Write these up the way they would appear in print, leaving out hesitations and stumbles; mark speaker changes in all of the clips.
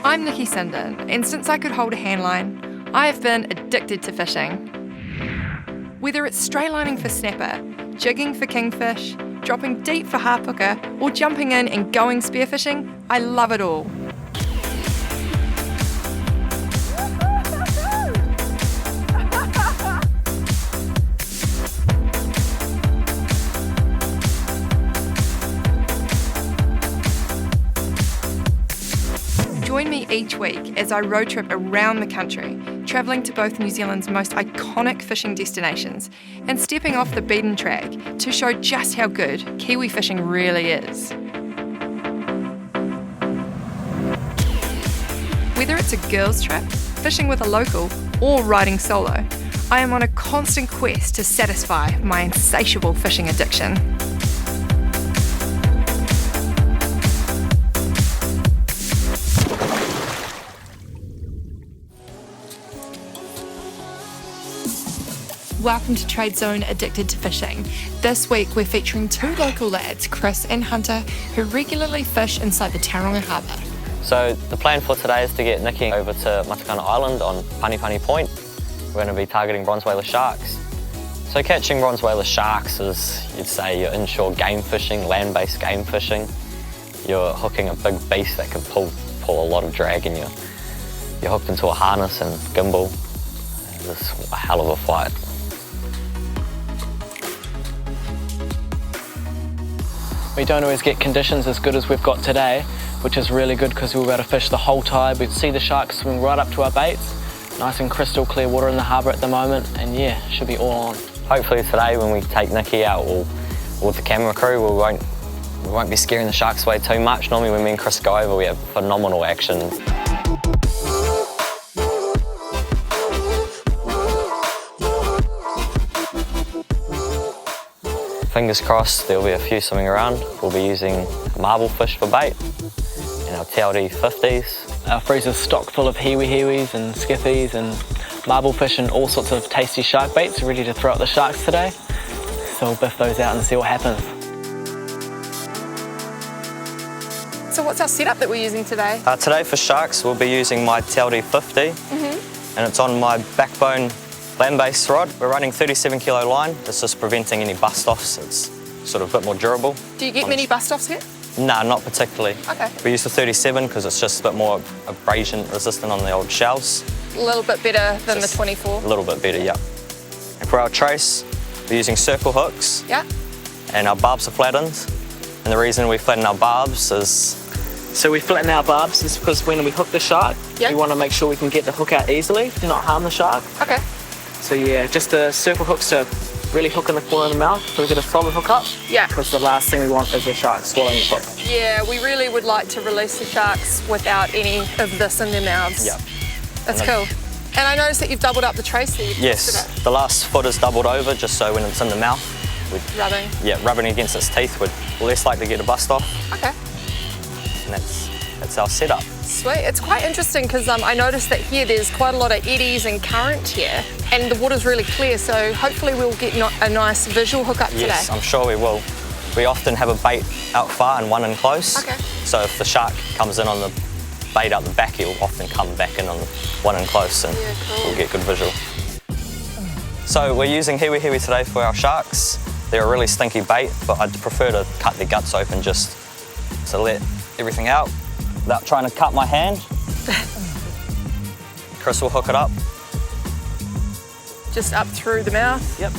Speaker 1: I'm Nikki, and since I could hold a handline, I have been addicted to fishing. Whether it's straylining for snapper, jigging for kingfish, dropping deep for harpooker, or jumping in and going spearfishing, I love it all. Join me each week as I road trip around the country, travelling to both New Zealand's most iconic fishing destinations and stepping off the beaten track to show just how good Kiwi fishing really is. Whether it's a girls' trip, fishing with a local, or riding solo, I am on a constant quest to satisfy my insatiable fishing addiction. Welcome to Trade Zone Addicted to Fishing. This week we're featuring two local lads, Chris and Hunter, who regularly fish inside the Tauranga harbour.
Speaker 2: So the plan for today is to get Nikki over to Matakana Island on Panipani Point. We're going to be targeting bronze whaler sharks. So catching bronze whaler sharks is, you'd say, your inshore game fishing, land-based game fishing. You're hooking a big beast that can pull a lot of drag, and you're hooked into a harness and gimbal. It's a hell of a fight.
Speaker 3: We don't always get conditions as good as we've got today, which is really good because we'll be able to fish the whole tide. We see the sharks swim right up to our baits. Nice and crystal clear water in the harbour at the moment, and yeah, should be all on.
Speaker 2: Hopefully today when we take Nikki out with the camera crew, we won't be scaring the sharks away too much. Normally when me and Chris go over, we have phenomenal action. Fingers crossed there'll be a few swimming around. We'll be using marble fish for bait and our TAURANGA 50s.
Speaker 3: Our freezer's stocked full of hiwi-hiwis and skippies and marble fish and all sorts of tasty shark baits ready to throw at the sharks today. So we'll biff those out and see what happens.
Speaker 1: So what's our setup that we're using today?
Speaker 2: Today for sharks we'll be using my TAURANGA 50 and it's on my backbone land-based rod. We're running 37 kilo line. It's just preventing any bust-offs. It's sort of a bit more durable.
Speaker 1: Do you get many bust-offs here?
Speaker 2: No, not particularly.
Speaker 1: Okay.
Speaker 2: We use the 37 because it's just a bit more abrasion resistant on the old shells.
Speaker 1: A little bit better than the 24?
Speaker 2: A little bit better, yeah. And for our trace, we're using circle hooks.
Speaker 1: Yeah.
Speaker 2: And our barbs are flattened. And the reason we flatten our barbs is...
Speaker 3: So we flatten our barbs is because when we hook the shark, we want to make sure we can get the hook out easily to not harm the shark.
Speaker 1: Okay.
Speaker 3: So yeah, just the circle hooks to really hook in the corner of the mouth so we get a solid hook up. Yeah. Because the last thing we want is the shark swallowing the hook.
Speaker 1: Yeah, we really would like to release the sharks without any of this in their mouths.
Speaker 2: Yeah.
Speaker 1: That's cool. And I noticed that you've doubled up the trace there.
Speaker 2: Yes, the last foot is doubled over just so when it's in the mouth,
Speaker 1: rubbing.
Speaker 2: Yeah, rubbing against its teeth, we're less likely to get a bust off.
Speaker 1: Okay.
Speaker 2: And that's our setup.
Speaker 1: Sweet. It's quite interesting because I noticed that here there's quite a lot of eddies and current here, and the water's really clear, so hopefully we'll get a nice visual hookup today.
Speaker 2: Yes, I'm sure we will. We often have a bait out far and one in close.
Speaker 1: Okay.
Speaker 2: So if the shark comes in on the bait out the back, he'll often come back in on the one in close and we'll get good visual. So we're using hiwi-hiwi today for our sharks. They're a really stinky bait, but I'd prefer to cut their guts open just to let everything out without trying to cut my hand. Chris will hook it up.
Speaker 1: Just up through the mouth?
Speaker 2: Yep.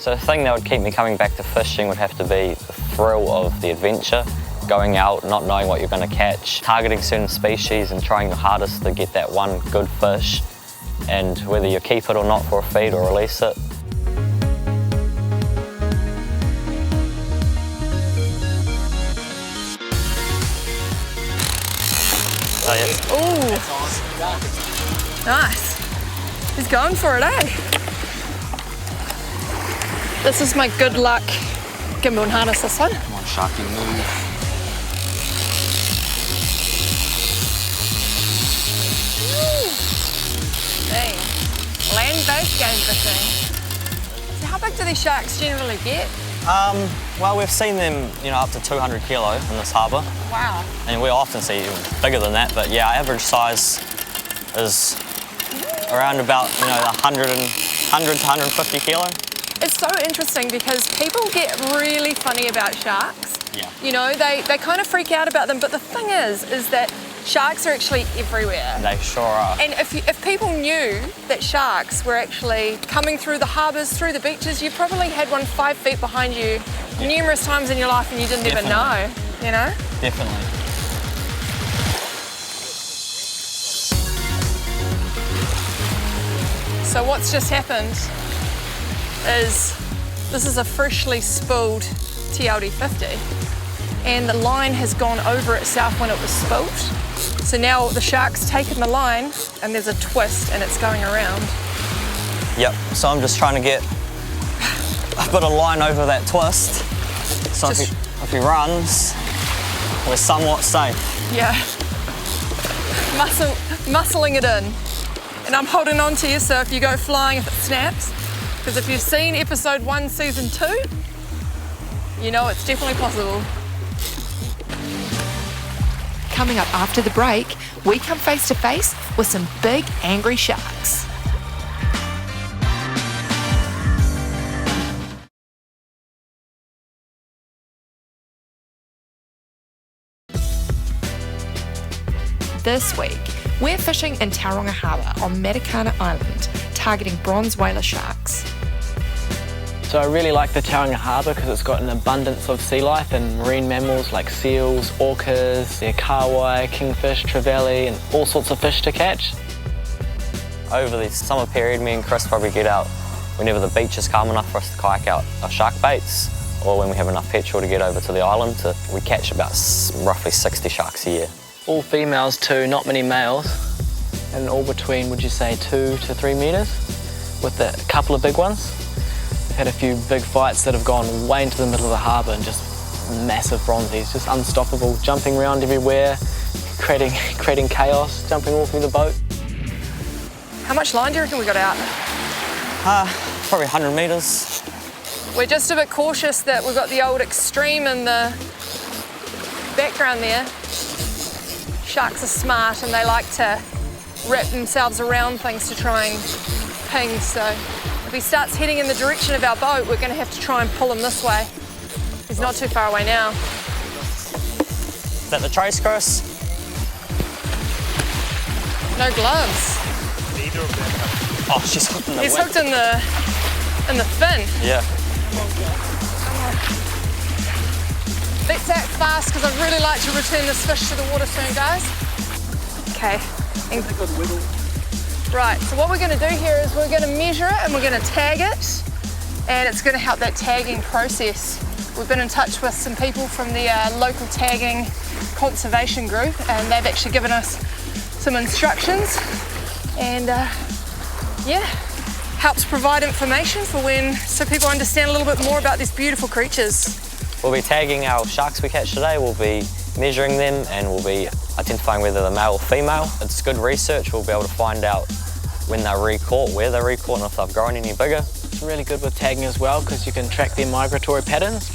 Speaker 2: So the thing that would keep me coming back to fishing would have to be the thrill of the adventure, going out, not knowing what you're going to catch, targeting certain species and trying your hardest to get that one good fish, and whether you keep it or not for a feed or release it.
Speaker 1: Ooh, nice. He's going for it, eh? This is my good luck gimbal and harness, this one.
Speaker 2: Come on, Sharky, move.
Speaker 1: Dang. Land-based game fishing. So how big do these sharks generally get?
Speaker 2: Well, we've seen them, up to 200 kilo in this harbour.
Speaker 1: Wow.
Speaker 2: And we often see even bigger than that, but yeah, our average size is around about, 100 to 150 kilo.
Speaker 1: It's so interesting because people get really funny about sharks.
Speaker 2: Yeah.
Speaker 1: They kind of freak out about them, but the thing is that sharks are actually everywhere.
Speaker 2: They sure are.
Speaker 1: And if people knew that sharks were actually coming through the harbours, through the beaches, you probably had one 5 feet behind you numerous times in your life and you didn't even know,
Speaker 2: Definitely.
Speaker 1: So what's just happened is this is a freshly spooled Te 50 and the line has gone over itself when it was spooled. So now the shark's taken the line and there's a twist and it's going around.
Speaker 2: Yep, so I'm just trying to get a bit of line over that twist. So if he runs, we're somewhat safe.
Speaker 1: Yeah. Muscling it in. And I'm holding on to you so if you go flying, if it snaps, because if you've seen episode 1, season 2, you know it's definitely possible.
Speaker 4: Coming up after the break, we come face to face with some big angry sharks. This week, we're fishing in Tauranga Harbour on Matakana Island, targeting bronze whaler sharks.
Speaker 3: So I really like the Tauranga Harbour because it's got an abundance of sea life and marine mammals like seals, orcas, the kahawai, kingfish, trevally and all sorts of fish to catch.
Speaker 2: Over the summer period, me and Chris probably get out whenever the beach is calm enough for us to kayak out our shark baits, or when we have enough petrol to get over to the island. We catch about roughly 60 sharks a year.
Speaker 3: All females too, not many males, and all between, would you say, 2 to 3 metres, with a couple of big ones. We've had a few big fights that have gone way into the middle of the harbour and just massive bronzies, just unstoppable, jumping around everywhere, creating chaos, jumping all through the boat.
Speaker 1: How much line do you reckon we got out?
Speaker 2: Probably 100 metres.
Speaker 1: We're just a bit cautious that we've got the old extreme in the background there. Sharks are smart and they like to wrap themselves around things to try and ping, so if he starts heading in the direction of our boat, we're going to have to try and pull him this way. He's not too far away now.
Speaker 2: Is that the trace, Chris?
Speaker 1: No gloves.
Speaker 2: Oh, she's hooked in the
Speaker 1: He's
Speaker 2: wick.
Speaker 1: hooked in the fin.
Speaker 2: Yeah.
Speaker 1: Let's act fast because I'd really like to return this fish to the water soon, guys. Okay. Right, so what we're going to do here is we're going to measure it and we're going to tag it, and it's going to help that tagging process. We've been in touch with some people from the local tagging conservation group, and they've actually given us some instructions, and helps provide information so people understand a little bit more about these beautiful creatures.
Speaker 2: We'll be tagging our sharks we catch today, we'll be measuring them, and we'll be identifying whether they're male or female. It's good research, we'll be able to find out when they're re-caught, where they're re-caught, and if they've grown any bigger.
Speaker 3: It's really good with tagging as well because you can track their migratory patterns.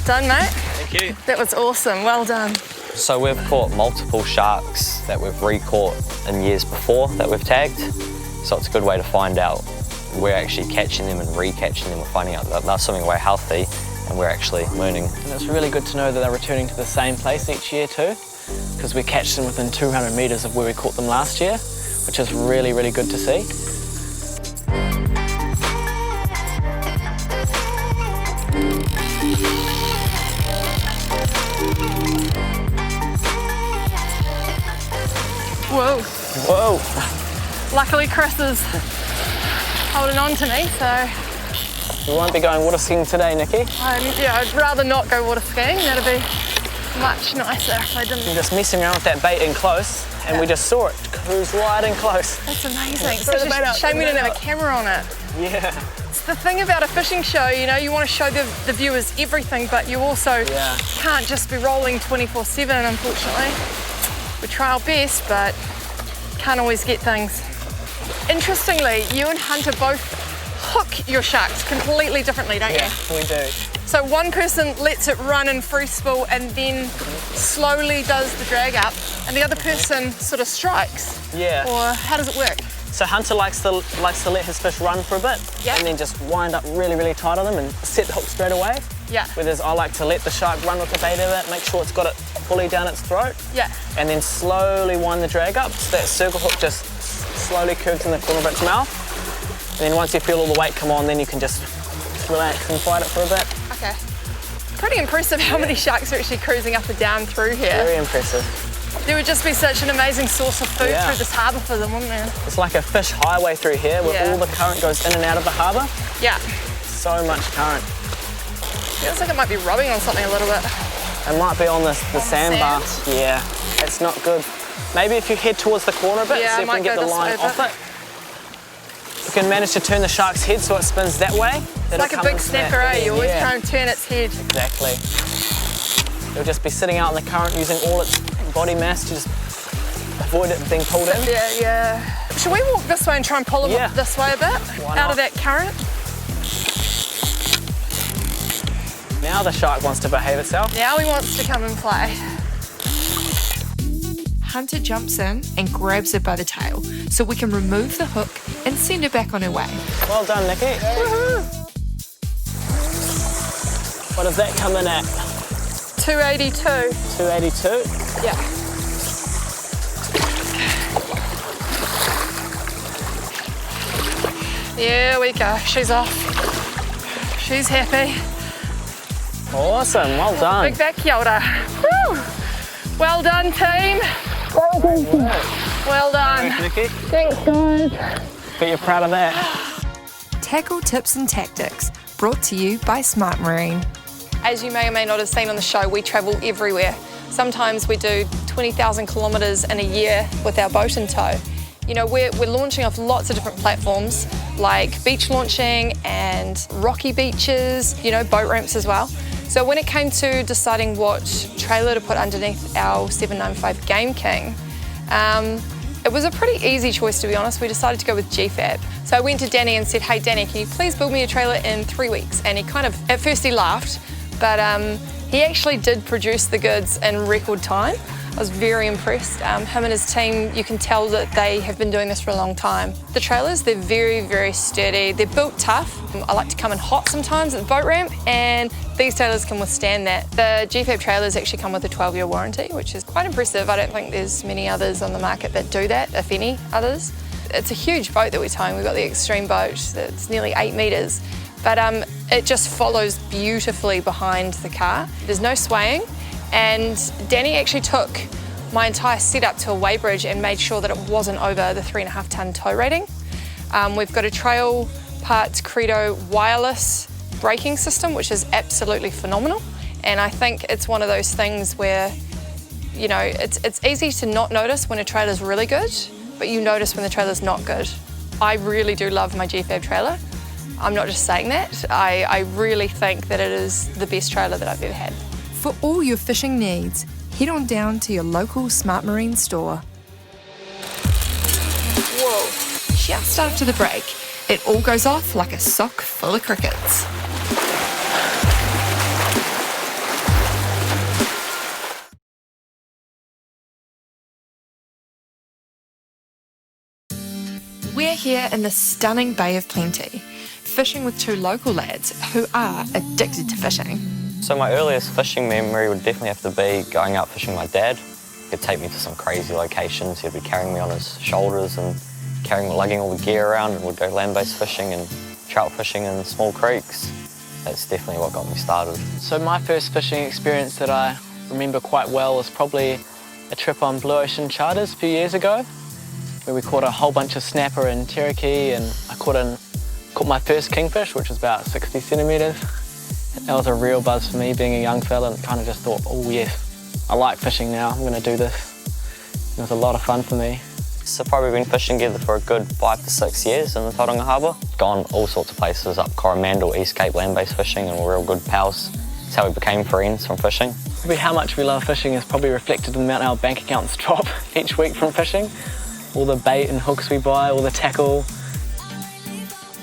Speaker 1: Done, mate?
Speaker 2: Thank you.
Speaker 1: That was awesome, well done.
Speaker 2: So we've caught multiple sharks that we've re-caught in years before that we've tagged. So it's a good way to find out we're actually catching them and re-catching them. We're finding out that they're swimming away healthy and we're actually learning.
Speaker 3: And it's really good to know that they're returning to the same place each year too, because we catch them within 200 metres of where we caught them last year, which is really, really good to see.
Speaker 1: Whoa.
Speaker 3: Whoa!
Speaker 1: Luckily Chris is holding on to me, so...
Speaker 3: We won't be going water skiing today, Nikki.
Speaker 1: I'd rather not go water skiing. That'd be much nicer if I didn't.
Speaker 3: We're just messing around with that bait in close, and we just saw it cruise right in close.
Speaker 1: That's amazing.
Speaker 3: Throw the bait out,
Speaker 1: Shame we
Speaker 3: throw the
Speaker 1: didn't
Speaker 3: bait
Speaker 1: have a camera on it.
Speaker 3: Yeah.
Speaker 1: It's the thing about a fishing show, you want to show the viewers everything, but you also can't just be rolling 24/7, unfortunately. We try our best, but can't always get things. Interestingly, you and Hunter both hook your sharks completely differently, don't you?
Speaker 3: Yeah, we do.
Speaker 1: So one person lets it run in free spool and then slowly does the drag up, and the other person sort of strikes.
Speaker 3: Yeah.
Speaker 1: Or how does it work?
Speaker 3: So Hunter likes to let his fish run for a bit,
Speaker 1: Yeah.
Speaker 3: and then just wind up really, really tight on them and set the hook straight away.
Speaker 1: Yeah.
Speaker 3: Whereas I like to let the shark run with the bait a bit, make sure it's got it fully down its throat,
Speaker 1: Yeah.
Speaker 3: and then slowly wind the drag up so that circle hook just slowly curves in the corner of its mouth. And then once you feel all the weight come on, then you can just relax and fight it for a bit.
Speaker 1: Okay. Pretty impressive how many sharks are actually cruising up and down through here.
Speaker 3: Very impressive.
Speaker 1: There would just be such an amazing source of food
Speaker 3: Yeah.
Speaker 1: through this harbour for them, wouldn't there?
Speaker 3: It's like a fish highway through here where
Speaker 1: Yeah.
Speaker 3: all the current goes in and out of the harbour.
Speaker 1: Yeah.
Speaker 3: So much current.
Speaker 1: Feels like it might be rubbing on something a little bit.
Speaker 3: It might be on the
Speaker 1: the
Speaker 3: sandbar. Yeah, it's not good. Maybe if you head towards the corner a bit,
Speaker 1: Yeah,
Speaker 3: see
Speaker 1: I
Speaker 3: if we
Speaker 1: might
Speaker 3: can get
Speaker 1: go
Speaker 3: the
Speaker 1: this
Speaker 3: line
Speaker 1: way a
Speaker 3: off
Speaker 1: bit.
Speaker 3: it. You can manage to turn the shark's head so it spins that way.
Speaker 1: It's like a big snapper, eh? You always try and turn its head.
Speaker 3: Exactly. It'll just be sitting out in the current using all its body mass to just avoid it being pulled in.
Speaker 1: Yeah, yeah. Should we walk this way and try and pull them
Speaker 3: Yeah.
Speaker 1: this way a bit?
Speaker 3: Why
Speaker 1: Out of
Speaker 3: not?
Speaker 1: that current?
Speaker 3: Now the shark wants to behave itself.
Speaker 1: Now he wants to come and play.
Speaker 4: Hunter jumps in and grabs her by the tail so we can remove the hook and send her back on her way.
Speaker 3: Well done, Nikki.
Speaker 1: Woohoo!
Speaker 3: What does that come in at?
Speaker 1: 282.
Speaker 3: 282?
Speaker 1: Yeah. There we go. She's off. She's happy.
Speaker 3: Awesome, well done.
Speaker 1: Big back yolder. Woo! Well done, team. Well done.
Speaker 3: Nikki.
Speaker 1: Thanks, guys.
Speaker 3: Bet you're proud of that.
Speaker 4: Tackle tips and tactics, brought to you by Smart Marine.
Speaker 1: As you may or may not have seen on the show, we travel everywhere. Sometimes we do 20,000 kilometres in a year with our boat in tow. You know, we're launching off lots of different platforms, like beach launching and rocky beaches, you know, boat ramps as well. So when it came to deciding what trailer to put underneath our 795 Game King, it was a pretty easy choice, to be honest. We decided to go with GFAB. So I went to Danny and said, hey Danny, can you please build me a trailer in 3 weeks? And he kind of, at first he laughed, but he actually did produce the goods in record time. I was very impressed. Him and his team, you can tell that they have been doing this for a long time. The trailers, they're very, very sturdy. They're built tough. I like to come in hot sometimes at the boat ramp, and these trailers can withstand that. The GFAB trailers actually come with a 12-year warranty, which is quite impressive. I don't think there's many others on the market that do that, if any others. It's a huge boat that we're towing. We've got the Extreme boat that's nearly 8 metres, but it just follows beautifully behind the car. There's no swaying. And Danny actually took my entire setup to a weighbridge and made sure that it wasn't over the 3.5 tonne tow rating. We've got a Trail Parts Credo wireless braking system, which is absolutely phenomenal. And I think it's one of those things where, you know, it's easy to not notice when a trailer's really good, but you notice when the trailer's not good. I really do love my GFAB trailer. I'm not just saying that. I really think that it is the best trailer that I've ever had.
Speaker 4: For all your fishing needs, head on down to your local Smart Marine store.
Speaker 1: Whoa.
Speaker 4: Just after the break, it all goes off like a sock full of crickets. We're here in the stunning Bay of Plenty, fishing with 2 local lads who are addicted to fishing.
Speaker 2: So my earliest fishing memory would definitely have to be going out fishing with my dad. He'd take me to some crazy locations. He'd be carrying me on his shoulders and lugging all the gear around, and we'd go land-based fishing and trout fishing in small creeks. That's definitely what got me started.
Speaker 3: So my first fishing experience that I remember quite well was probably a trip on Blue Ocean Charters a few years ago, where we caught a whole bunch of snapper and Cherokee, and I caught my first kingfish, which was about 60 centimetres. That was a real buzz for me, being a young fella, and kind of just thought, oh yes, I like fishing now, I'm going to do this. It was a lot of fun for me.
Speaker 2: So probably been fishing together for a good 5 to 6 years in the Tauranga Harbour. Gone all sorts of places, up Coromandel, East Cape land-based fishing, and we're real good pals. That's how we became friends from fishing.
Speaker 3: Probably how much we love fishing is probably reflected in the amount our bank accounts drop each week from fishing. all the bait and hooks we buy, all the tackle.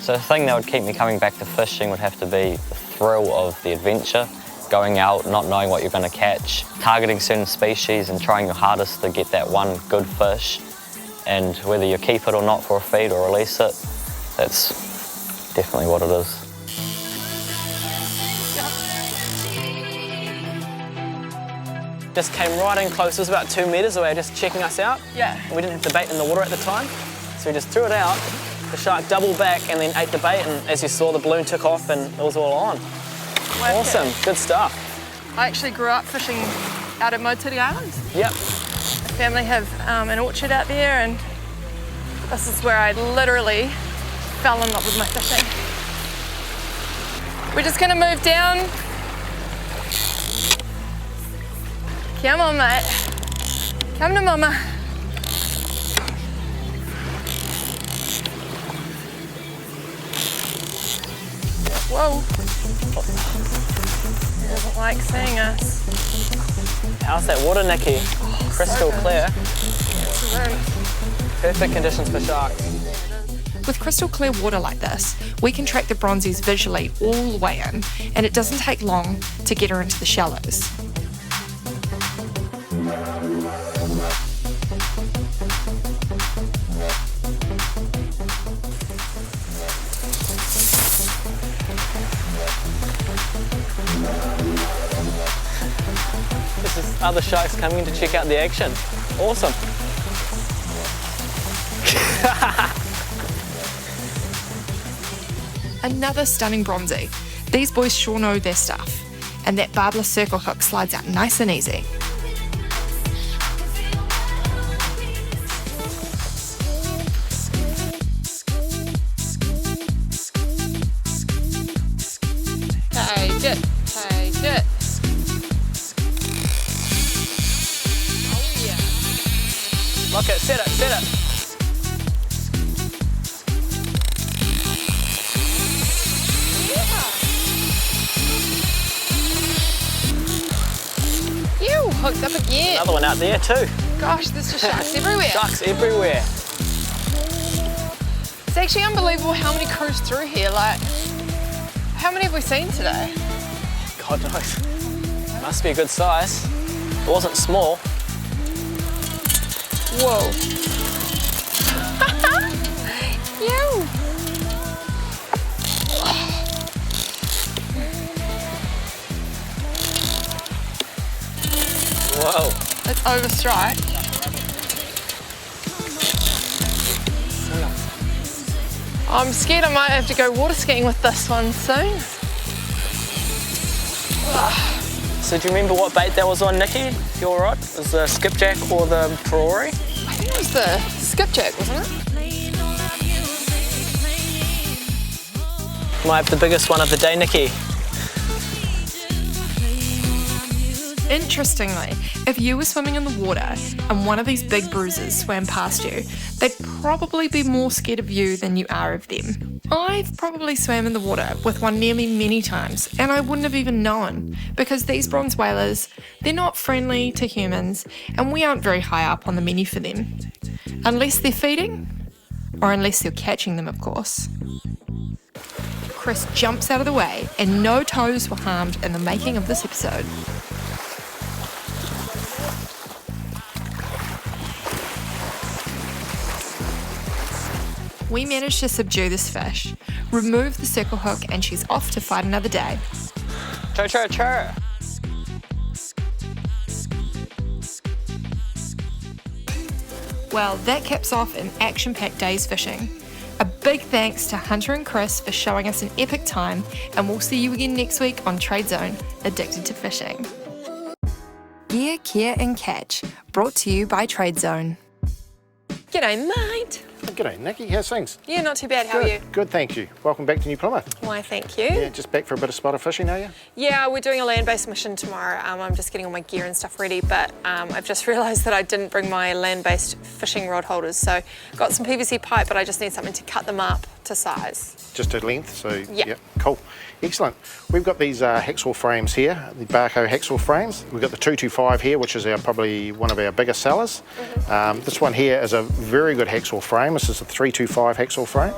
Speaker 2: So the thing that would keep me coming back to fishing would have to be the thrill of the adventure, going out, not knowing what you're going to catch, targeting certain species and trying your hardest to get that one good fish. And whether you keep it or not for a feed or release it, that's definitely what it is.
Speaker 3: Just came right in close, it was about 2 metres away, just checking us out.
Speaker 1: Yeah.
Speaker 3: We didn't have the bait in the water at the time, so we just threw it out. The shark doubled back and then ate the bait, and as you saw, the balloon took off and it was all on. Awesome, good stuff.
Speaker 1: I actually grew up fishing out at Matakana Island.
Speaker 3: Yep.
Speaker 1: My family have an orchard out there, and this is where I literally fell in love with my fishing. We're just gonna move down. Come on, mate. Come to mama. Whoa. He doesn't like seeing us.
Speaker 3: How's that water, Nikki? Crystal
Speaker 1: so
Speaker 3: clear.
Speaker 1: Excellent.
Speaker 3: Perfect conditions for sharks.
Speaker 1: With crystal clear water like this, we can track the bronzies visually all the way in, and it doesn't take long to get her into the shallows.
Speaker 3: This is other sharks coming in to check out the action. Awesome.
Speaker 1: Another stunning bronzy. These boys sure know their stuff, and that barbless circle hook slides out nice and easy. Take it, take it. Oh yeah.
Speaker 3: Look it, set it, set it.
Speaker 1: You hooked up again.
Speaker 3: Another one out there too.
Speaker 1: Gosh, there's just sharks everywhere.
Speaker 3: Sharks everywhere.
Speaker 1: It's actually unbelievable how many cruise through here. Like, how many have we seen today?
Speaker 3: God knows. Must be a good size. It wasn't small.
Speaker 1: Whoa. You.
Speaker 3: Whoa.
Speaker 1: It's overstrike. I'm scared I might have to go water skiing with this one soon.
Speaker 3: So do you remember what bait that was on, Nikki? You're right. Was the skipjack or the Ferrari?
Speaker 1: I think it was the skipjack, wasn't it?
Speaker 3: Might have the biggest one of the day, Nikki.
Speaker 1: Interestingly, if you were swimming in the water and one of these big bruisers swam past you, they'd probably be more scared of you than you are of them. I've probably swam in the water with one near me many times, and I wouldn't have even known, because these bronze whalers, they're not friendly to humans, and we aren't very high up on the menu for them. Unless they're feeding, or unless you're catching them, of course. Chris jumps out of the way, and no toes were harmed in the making of this episode. We managed to subdue this fish, remove the circle hook, and she's off to fight another day.
Speaker 3: Chur, chur, chur.
Speaker 1: Well, that caps off an action-packed day's fishing. A big thanks to Hunter and Chris for showing us an epic time, and we'll see you again next week on Trade Zone, Addicted to Fishing. Gear, Care and Catch, brought to you by Trade Zone. G'day, mate.
Speaker 5: G'day, Nikki. How's things?
Speaker 1: Yeah, not too bad. How are you?
Speaker 5: Good, thank you. Welcome back to New Plymouth.
Speaker 1: Why, thank you.
Speaker 5: Yeah, just back for a bit of spotter fishing, are you?
Speaker 1: Yeah, we're doing a land-based mission tomorrow. I'm just getting all my gear and stuff ready, but I've just realised that I didn't bring my land-based fishing rod holders. So got some PVC pipe, but I just need something to cut them up to size.
Speaker 5: Just to length, so
Speaker 1: Yeah.
Speaker 5: cool. Excellent. We've got these hacksaw frames here, the Barco hacksaw frames. We've got the 225 here, which is probably one of our biggest sellers. This one here is a very good hacksaw frame. This is a 325 hacksaw frame.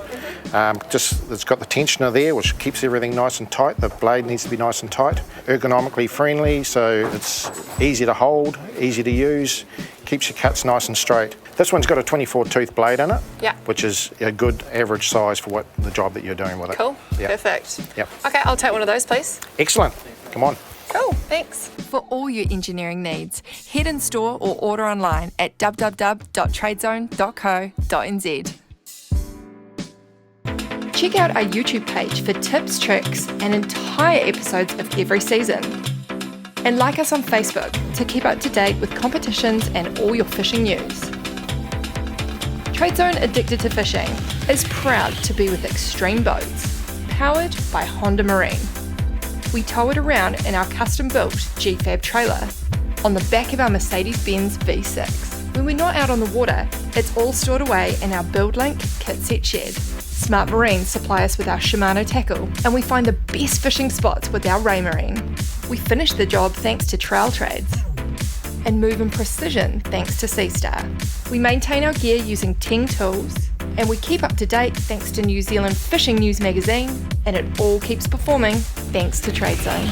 Speaker 5: It's got the tensioner there, which keeps everything nice and tight. The blade needs to be nice and tight. Ergonomically friendly, so it's easy to hold, easy to use, keeps your cuts nice and straight. This one's got a 24 tooth blade in it,
Speaker 1: Yeah.
Speaker 5: which is a good average size for the job that you're doing with it.
Speaker 1: Cool.
Speaker 5: Yeah.
Speaker 1: Perfect.
Speaker 5: Yep.
Speaker 1: Okay, I'll take one of those, please.
Speaker 5: Excellent. Come on.
Speaker 1: Cool. Thanks.
Speaker 4: For all your engineering needs, head in store or order online at www.tradezone.co.nz. Check out our YouTube page for tips, tricks, and entire episodes of every season. And like us on Facebook to keep up to date with competitions and all your fishing news. TradeZone Addicted to Fishing is proud to be with Extreme Boats, powered by Honda Marine. We tow it around in our custom-built G-Fab trailer on the back of our Mercedes-Benz V6. When we're not out on the water, it's all stored away in our BuildLink kit set shed. Smart Marine supply us with our Shimano tackle, and we find the best fishing spots with our Ray Marine. We finish the job thanks to Trail Trades. And move in precision thanks to Seastar. We maintain our gear using Ting tools, and we keep up to date thanks to New Zealand Fishing News magazine, and it all keeps performing thanks to TradeZone.